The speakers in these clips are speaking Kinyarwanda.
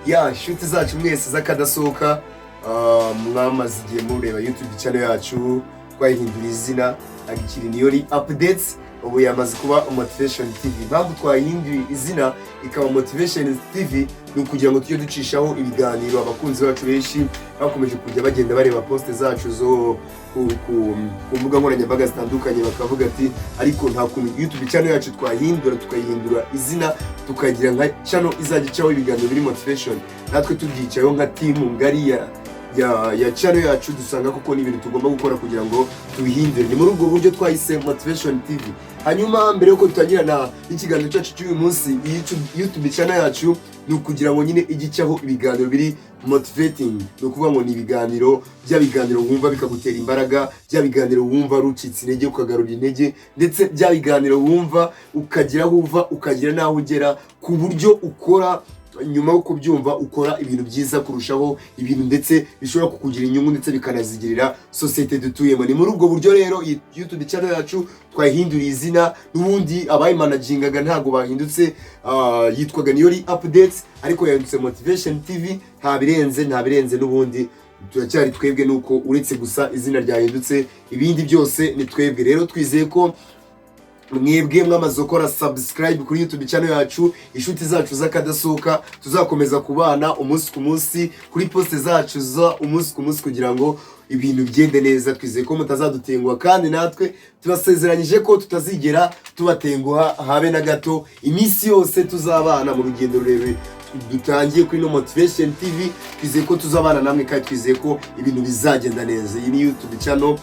ya inshuti zacu mwese z'akadasohoka mwamaze igihe mureba YouTube channel yacu twayihindura izina Ikiganiro updates ubu yamaze kuba Motivation TV. Impamvu twayihinduye izina ikaba Motivation TV ni ukugira ngo tujye ducishaho ibiganiro abakunzi bacu benshi bakomeje kujya bagenda bareba poste zacu zo ku mbuga nkoranyambaga zitandukanye bakavuga ati ariko nta kuntu YouTube channel yacu twahindura tukayihindura izina tukagira nka channel izajya icaho ibiganiro biri motivation. Natwe tubyicayeho nka team ngari ya channel yacu dusanga kuko ni ibintu tugomba gukora kugira ngo tubihindure. Ni muri ubwo buryo twahise Motivation TV. Hanyuma mbere yuko tutagirana ikiganiro cyacu cy'uyu munsi YouTube channel yacu ni ukugira ngo nyine igicaho ibiganiro biri motivating, no kuvuga ngo ni ibiganiro bya biganiro wumva bikagutera imbaraga, bya biganiro wumva rucitse intege ukagarura intege, ndetse bya biganiro wumva ukagira aho uva ukagira naho ugera ku buryo ukora nyuma yo kubyumva ukora ibintu byiza kurushaho, ibintu ndetse bishobora kukugira inyungu ndetse bikanazigirira societe dutuyemo. Ni muri ubwo buryo rero YouTube channel yacu twahinduriye izina, n'ubundi abayimanagingaga ntago bahindutse, yitwaga niyo updates ariko yahindutse Motivation TV. nta birenze n'ubundi turacyari twebwe, nuko uretse gusa izina ryahindutse ibindi byose ni twebwe. Rero twizeye ko mwebwe mwamaze gukora subscribe kuri YouTube channel yacu, inshuti zacu z'akadasohoka tuzakomeza kubana umunsi ku munsi kuri poste zacu za umunsi ku munsi kugira ngo ibintu bigende neza. Twizeye ko mutazadutenguha kandi natwe tubasezeranyije ko tutazigera tubatenguha habe na gato. Iminsi yose tuzabana mu rugendo rurerure dutangiye kuri no Motivation TV. Twizeye ko tuzabana namwe kandi twizeye ko ibintu bizagenda neza. Iyi ni YouTube channel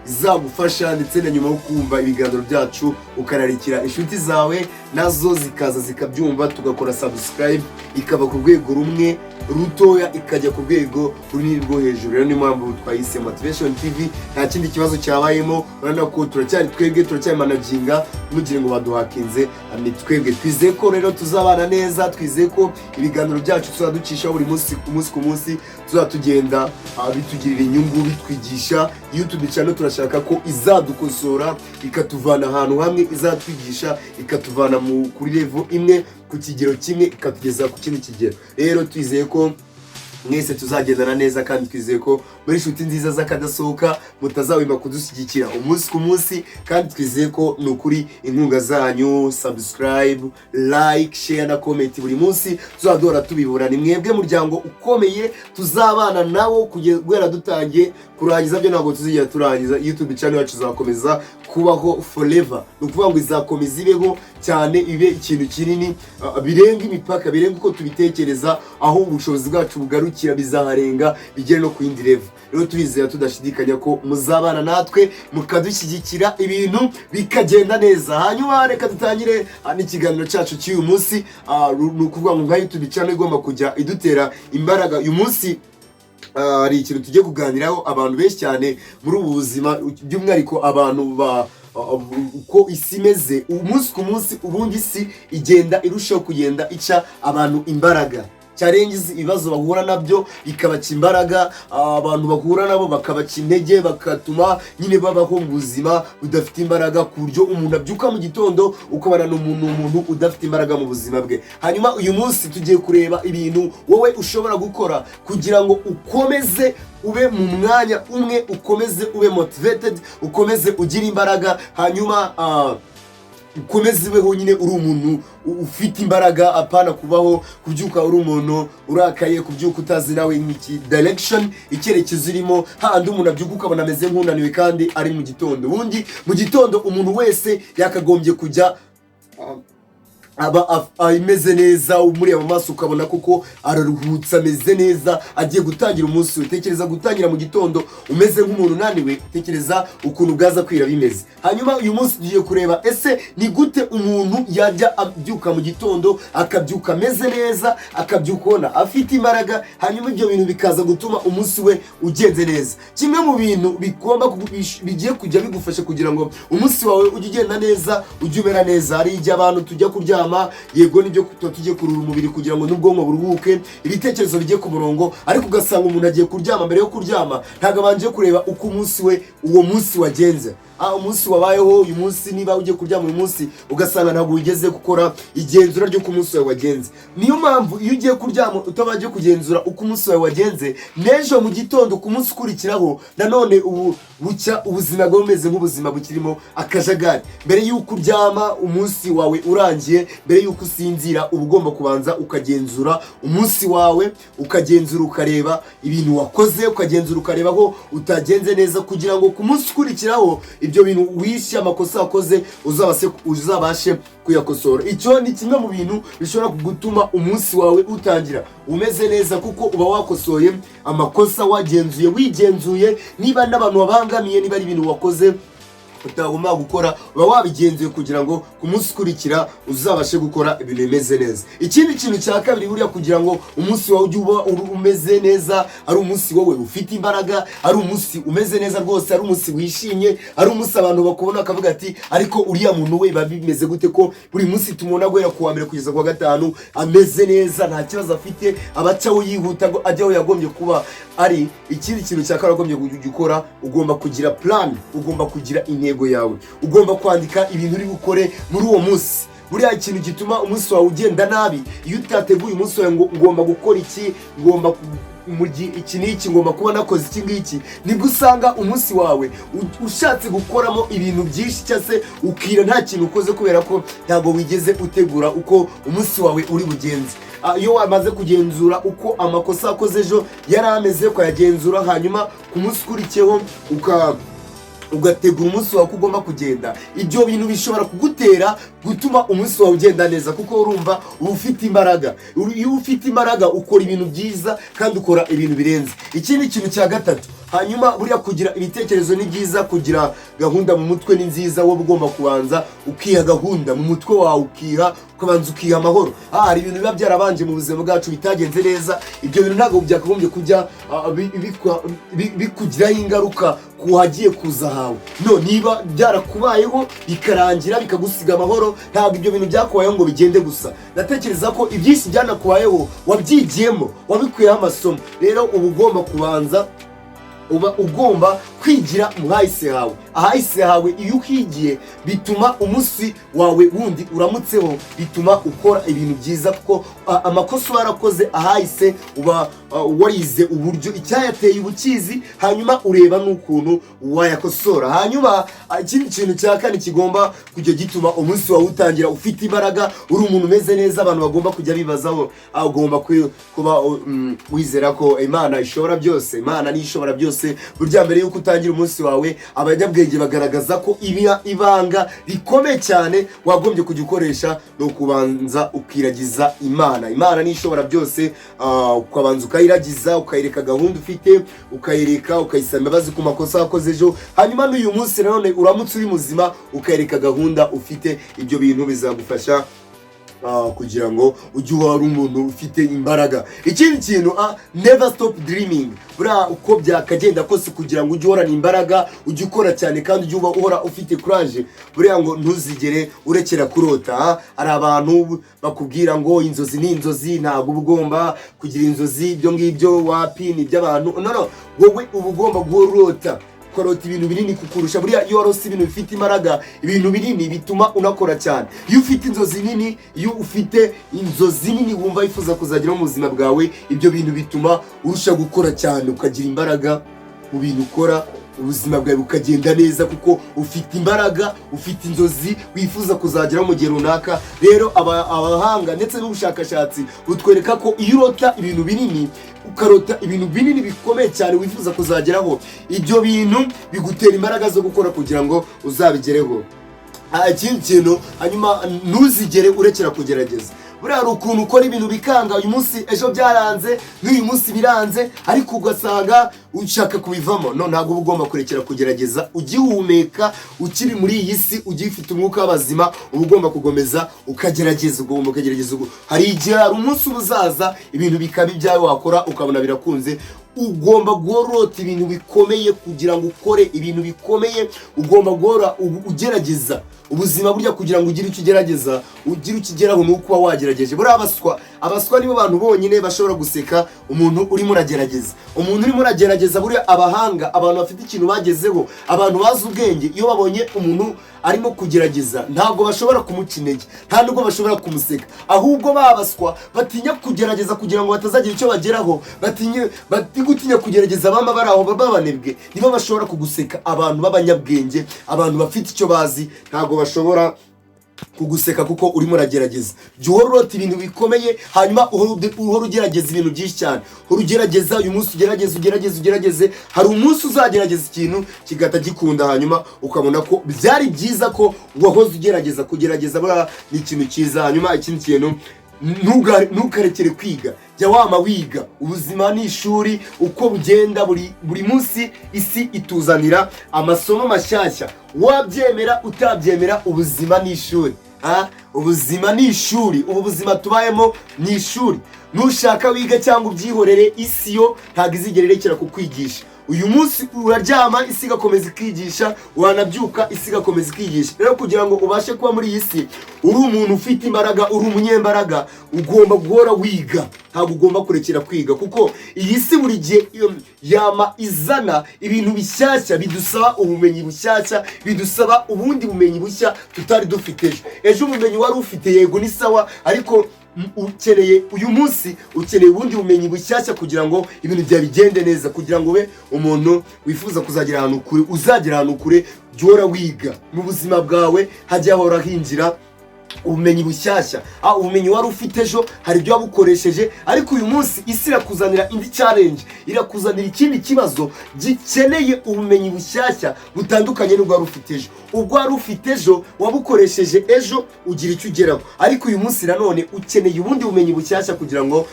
izagufasha ndetse na nyuma yo kumva ibiganiro byacu ukararikira inshuti zawe nazo zikaza zikabyumva, tugakora subscribe ikaba ku rwego rumwe rutoya ikajya ku rwego runini rwo hejuru. Rero ni mpamvu twayise Motivation TV. Nta kindi kibazo cyabayemo, urabona ko turacyari twebwe, turacyari managinga mugire ngo baduhakinze ni twebwe. Twizeye ko rero tuzabana neza, twizeye ko ibiganiro byacu tuzaducisha buri munsi ku munsi tuzatugenda bitugirira inyungu, bitwigisha. YouTube channel turashaka ko izadukosora ikatuvana ahantu hamwe, izatwigisha ikatuvana kuri level imwe, ku kigero kimwe ikatugeza ku kindi kigero. Rero twizeye ko mwese tuzagendana neza kandi twizeye ko muri inshuti nziza z'akadasohoka mutazawima kudushyigikira umunsi ku munsi, kandi twizeye ko ni ukuri inkunga zanyu subscribe, like, share na comment buri munsi tuzadora tubibura. Ni mwebwe muryango ukomeye tuzabana nawo kugera dutangiye kurangiza byo ntabwo tuzigera turangiza. YouTube channel yacu izakomeza kubaho forever, no kuvuga ngo izakomeza ibeho cyane, ibe ikintu kinini birenga imipaka, birenga uko tubitekereza, aho ubushobozi bwacu bugarukira bizaharenga bigere no ku yindi level. Rero turizera tudashidikanya ko muzabana natwe mukadushyigikira ibintu bikagenda neza. Hanyuma reka dutangire n'ikiganiro cyacu cy'uyu munsi. Ni ukuvuga ngo nka YouTube channel igomba kujya idutera imbaraga. Uyu munsi hari ikintu tugiye kuganiraho abantu benshi cyane muri ubu buzima, by'umwihariko abantu uko isi imeze umunsi ku munsi. Ubundi isi igenda irushaho kugenda ica abantu imbaraga, challenges ibibazo bahura nabyo bikabaca imbaraga, abantu bahura nabo bakabaca intege, bakatuma nyine babaho mu buzima budafite imbaraga, ku buryo umuntu abyuka mu gitondo ukabana n'umuntu udafite imbaraga mu buzima bwe. Hanyuma uyu munsi tugiye kureba ibintu wowe ushobora gukora kugira ngo ukomeze ube mu mwanya umwe, ukomeze ube motivated, ukomeze ugira imbaraga, hanyuma ukomeze ubeho nyine uri umuntu ufite imbaraga, apana kubaho kubyuka uri umuntu urakaye, kubyuka utazi nawe nk'iki direction icyerekezo urimo. Handi umuntu abyuka ukabona ameze nk'unaniwe kandi ari mu gitondo. Ubundi mu gitondo umuntu wese yakagombye kujya aba imeze neza, umureba mu maso ukabona kuko araruhutse ameze neza, agiye gutangira umunsi. Utekereza gutangira mu gitondo umeze nk'umuntu unaniwe, tekereza ukuntu bwaza kwira bimeze. Hanyuma uyu munsi tugiye kureba ese ni gute umuntu yajya abyuka mu gitondo akabyuka ameze neza, akabyuka afite imbaraga, hanyuma ibyo bintu bikaza gutuma umunsi we ugenze neza. Kimwe mu bintu bigiye kujya bigufasha kugira ngo umunsi wawe ujye ugenda neza, ujye umera neza. Hari igihe abantu tujya kuryama, yego nibyo tujye kurura umubiri kugira ngo n'ubwonko buruhuke, ibitekerezo bijye ku murongo, ariko ugasanga umuntu agiye kuryama, mbere yo kuryama ntago abanje kureba uko uwo munsi wagenze. umunsi wabayeho uyu munsi, niba ugiye kuryama uyu munsi ugasanga ntabwo wigeze gukora igenzura ryo ku munsi wawe wagenze. Niyo mpamvu iyo ugiye kuryama utabanje kugenzura uko umunsi wawe wagenze, n'ejo mu gitondo ku munsi ukurikiraho nanone bucya ubuzima bwawe bumeze nk'ubuzima bukirimo akajagari. Mbere y'uko uryama umunsi wawe urangiye, mbere y'uko usinzira uba ugomba kubanza ukagenzura umunsi wawe, ukagenzura ukareba ibintu wakoze, ukagenzura ukareba aho utagenze neza, kugira ngo ku munsi ukurikiraho ibyo bintu wishe, amakosa wakoze uzabashe kuyakosora. Icyo ni kimwe mu bintu bishobora gutuma umunsi wawe utangira umeze neza, kuko uba wakosoye amakosa, wigenzuye, niba n'abantu wabangamiye, niba ari ibintu wakoze utagomba gukora uba wabigenzuye, kugira ngo ku munsi ukurikira uzabashe gukora ibintu bimeze neza. Ikindi kintu cya kabiri buriya, kugira ngo umunsi wawe ujye uba umeze neza, ari umunsi wowe ufite imbaraga, ari umunsi umeze neza rwose, ari umunsi wishimye, ari umunsi abantu bakubona bakavuga ati ariko uriya muntu we biba bimeze gute ko buri munsi tumubona guhera ku wa mbere kugeza ku wa gatanu ameze neza, nta kibazo afite, abacaho yihuta ngo ajye aho yagombye kuba ari. Ikindi kintu cya kabiri wagombye gukora, ugomba kugira plan, ugomba kugira intego yawe, ugomba kwandika ibintu uri bukore muri uwo munsi. Buriya ikintu gituma umunsi wawe ugenda nabi, iyo utateguye umunsi wawe ngo ngomba gukora iki, ngomba iki n'iki, ngomba kuba nakoze iki ngiki, nibwo usanga umunsi wawe ushatse gukoramo ibintu byinshi, cyangwa se ukira nta kintu ukoze, kubera ko ntabwo wigeze utegura uko umunsi wawe uri bugenze. Iyo wamaze kugenzura uko amakosa wakoze ejo yari ameze, ukayagenzura, hanyuma ku munsi ukurikiyeho ugategura umunsi wawe ko ugomba kugenda, ibyo bintu bishobora kugutera gutuma umunsi wawe ugenda neza, kuko urumva uba ufite imbaraga. Iyo ufite imbaraga ukora ibintu byiza kandi ukora ibintu birenze. Ikindi kintu cya gatatu, hanyuma buriya kugira ibitekerezo ni byiza, kugira gahunda mu mutwe ni nziza. wowe ugomba kubanza ukiha gahunda mu mutwe wawe, ukabanza ukiha amahoro. Hari ibintu biba byarabanje mu buzima bwacu bitagenze neza, ibyo bintu ntabwo byakagombye kujya bikugiraho ingaruka ku hagiye kuza hawe. Niba byarakubayeho bikarangira bikagusiga amahoro, ntabwo ibyo bintu byakubayeho ngo bigende gusa. Ndatekereza ko ibyinshi byanakubayeho wabyigiyemo, wabikuyeho amasomo. Rero uba ugomba kubanza, uba ugomba kwigira mu hahise hawe. Ahahise hawe iyo uhigiye bituma umunsi wawe wundi uramutseho, bituma ukora ibintu byiza, kuko amakosa warakoze ahahise uba warize uburyo icyayateye ubukizi, hanyuma ureba n'ukuntu wayakosora. Hanyuma ikindi kintu cya kane kigomba kujya gituma umunsi wawe utangira ufite imbaraga, uri umuntu umeze neza, abantu bagomba kujya bibazaho, ugomba kuba wizera ko Imana ishobora byose. Imana niyo ishobora byose. Burya mbere yuko utangira umunsi wawe, abanyabwenge bagaragaza ko ibanga rikomeye cyane wagombye kujya ukoresha no kubanza ukiragiza Imana. Imana niyo ishobora byose, ukabanza ukayiragiza, ukayereka gahunda ufite, ukayisaba imbabazi ku makosa wakoze ejo, hanyuma n'uyu munsi nanone uramutse uri muzima ukayereka gahunda ufite. Ibyo bintu bizagufasha kugira ngo ujye uhora umuntu ufite imbaraga. Ikindi kintu, never stop dreaming. Buriya uko byakagenda kose, kugira ngo ujye uhorana imbaraga, ujye ukora cyane kandi ujye uhora ufite courage. Buriya ngo ntuzigere urekera kurota. Hari abantu bakubwira ngo inzozi ni inzozi, ntabwo uba ugomba kugira inzozi, ibyo ngibyo wapi ni iby'abantu. Wowe uba ugomba guhorota, ukarota ibintu binini kukurusha. Buriya iyo warose ibintu bifite imbaraga, ibintu binini bituma unakora cyane. Iyo ufite inzozi nini wumva wifuza kuzagira mu buzima bwawe, ibyo bintu bituma urusha gukora cyane, ukagira imbaraga mu bintu ukora, ubuzima bwawe bukagenda neza, kuko ufite imbaraga, ufite inzozi wifuza kuzageraho mu gihe runaka. Rero abahanga ndetse n'ubushakashatsi butwereka ko iyo urota ibintu binini, ukarota ibintu binini bikomeye cyane wifuza kuzageraho, ibyo bintu bigutera imbaraga zo gukora kugira ngo uzabigereho. Ikindi kintu, hanyuma ntuzigere urekera kugerageza. Buriya hari ukuntu ukora ibintu bikanga, uyu munsi ejo byaranze, n'uyu munsi biranze, ariko ugasanga ushaka kubivamo. ntabwo uba ugomba kurekera kugerageza. Ugihumeka, ukiri muri iyi si, ugifite umwuka w'abazima, uba ugomba kugomeza ukagerageza. Ugomba ukagerageza. Hari igihe, hari umunsi uzaza ibintu bikaba ibyawe wakora ukabona birakunze, ugomba guhorota ibintu bikomeye kugira ngo ukore ibintu bikomeye. Ugomba guhora ugerageza ubuzima burya kugira ngo ugire icyo ugerageza, ugire icyo ugeraho ni uko wagerageje. Buriya abaswa nibo bantu bonyine bashobora guseka umuntu urimo uragerageza. Umuntu urimo uragerageza buriya abahanga, abantu bafite ikintu bagezeho, abantu bazi ubwenge, iyo babonye umuntu arimo kugerageza ntabwo bashobora kumuca intege, nta nubwo bashobora kumuseka, ahubwo babaswa batinya kugerageza kugira ngo batazagira icyo bageraho, gutinya kugerageza bamba bari aho babanebwe, nibo bashobora kuguseka. Abantu b'abanyabwenge, abantu bafite icyo bazi ntabwo bashobora kuguseka kuko urimo uragerageza. Jya uhorota ibintu bikomeye, hanyuma uhora ugerageza ibintu byinshi cyane. Uhora ugerageza, uyu munsi ugerageze, hari umunsi uzagerageza ikintu kigata gikunda, hanyuma ukabona ko byari byiza ko wahoze ugerageza. Kugerageza buriya ni ikintu cyiza. Hanyuma ikindi kintu, ntukarekere kwiga, jya wama wiga. Ubuzima ni ishuri, uko bugenda buri munsi isi ituzanira amasomo mashyashya. Wabyemera utabyemera, ubuzima ni ishuri. Ubuzima ni ishuri, ubu buzima tubayemo ni ishuri. Nushaka wiga cyangwa ubyihorere, isi yo ntabwo izigera irekera kukwigisha. Uyu munsi uraryama, isi igakomeza ikigisha, wanabyuka, isi igakomeza ikigisha. Rero kugira ngo ubashe kuba muri iyi si uri umuntu ufite imbaraga, uri umunyembaraga, ugomba guhora wiga. Ntabwo ugomba kurekera kwiga, kuko iyi si buri gihe yama izana ibintu bishyashya, bidusaba ubumenyi bushyashya, bidusaba ubundi bumenyi bushya tutari dufite ejo. Ubumenyi wari ufite yego ni sawa, ariko ukeneye uyu munsi, ukeneye ubundi bumenyi bushyashya kugira ngo ibintu byawe bigende neza, kugira ngo ube umuntu wifuza kuzagera ahantu kure, uzagera ahantu kure. Jya uhora wiga. Mu buzima bwawe hajya hahora hinjira ubumenyi bushyashya. Ubumenyi wari ufite ejo hari ibyo wabukoresheje, ariko uyu munsi isi irakuzanira indi challenge, irakuzanira ikindi kibazo gikeneye ubumenyi bushyashya butandukanye n'ubwo wari ufite ejo. Ubwo wari ufite ejo wabukoresheje ejo ugira icyo ugeraho, ariko uyu munsi nanone ukeneye ubundi bumenyi bushyashya kugira ngo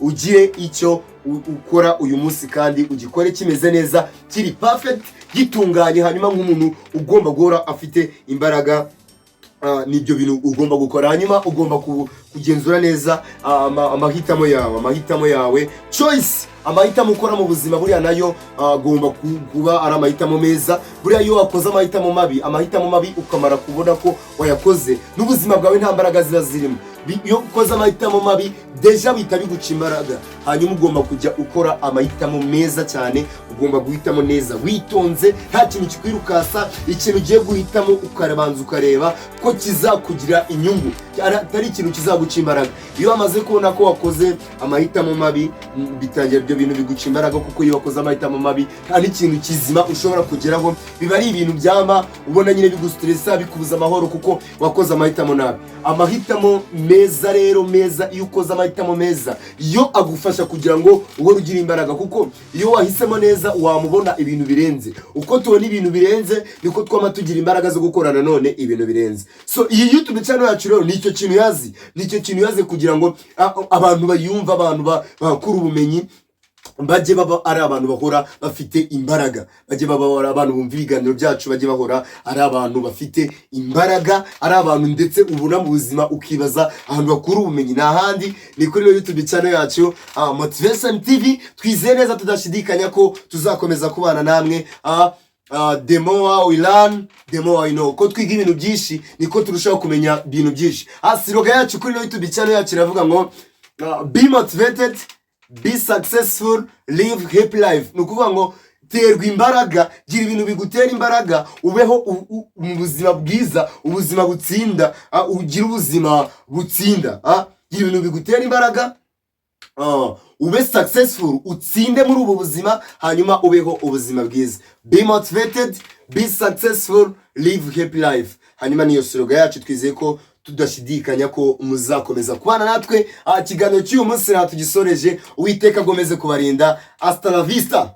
ugire icyo ukora uyu munsi, kandi ugikore kimeze neza, kiri perfect, gitunganye. Hanyuma nk'umuntu ugomba guhora afite imbaraga, nibyo bintu ugomba gukora. Hanyuma ugomba kugenzura neza amahitamo yawe, choice. Amahitamo ukora mu buzima buriya nayo agomba kuba ari amahitamo meza. Buriya iyo wakoze amahitamo mabi ukamara kubona ko wayakoze, n'ubuzima bwawe nta mbaraga ziba zirimo. Iyo ukoze amahitamo mabi deja bihita biguca imbaraga. Hanyuma ugomba kujya ukora amahitamo meza cyane, ugomba guhitamo neza witonze, nta kintu kikwirukasa. Ikintu ugiye guhitamo ukarabanza ukareba ko kizakugira inyungu, atari ikintu kizaguca imbaraga. Iyo wamaze kubona ko wakoze amahitamo mabi, bitangira ibyo bintu biguca imbaraga, kuko iyo wakoze amahitamo mabi nta n'ikintu kizima ushobora kugeraho. Biba ari ibintu byama ubona nyine bigustressa, bikubuza amahoro, kuko wakoze amahitamo nabi. Amahitamo meza rero, meza, iyo ukoze amahitamo meza, yo agufasha kugira ngo uhore ugira imbaraga, kuko iyo wahisemo neza wamubona ibintu birenze. Uko tubona ibintu birenze niko twama tugira imbaraga zo gukora nanone ibintu birenze. So iyi YouTube channel yacu rero nicyo kintu yazi kugira ngo abantu bayumva, abantu bakura ubumenyi, bajye baba ari abantu bahora bafite imbaraga, bajye baba ari abantu bumva ibiganiro byacu, bajye bahora ari abantu bafite imbaraga, ari abantu ndetse ubona mu buzima ukibaza ahantu bakura ubumenyi n'ahandi. Ni kuri YouTube channel yacu Motivation TV. Twizeye neza tudashidikanya ko tuzakomeza kubana namwe. The more we learn, the more I know. Ko twiga ibintu byinshi niko turushaho kumenya ibintu byinshi. Siroga yacu kuri YouTube channel yacu iravuga ngo be motivated, be successful, live happy life. Nukuvuga ngo terwa imbaraga, gira ibintu bigutera imbaraga, ubeho mu buzima bwiza, ubuzima butsinda, ugira ubuzima butsinda. Gira ibintu bigutera imbaraga, ube successful, utsinde muri ubu buzima, hanyuma ubeho ubuzima bwiza. Be motivated, be successful, live happy life. Hanyuma niyo slogan yacu, twizeye ko tudashidikanya ko muzakomeza kubana natwe. Ikiganiro cy'uyu munsi tugisoreje. Uwiteka agomeze kubarinda. Hasta la vista.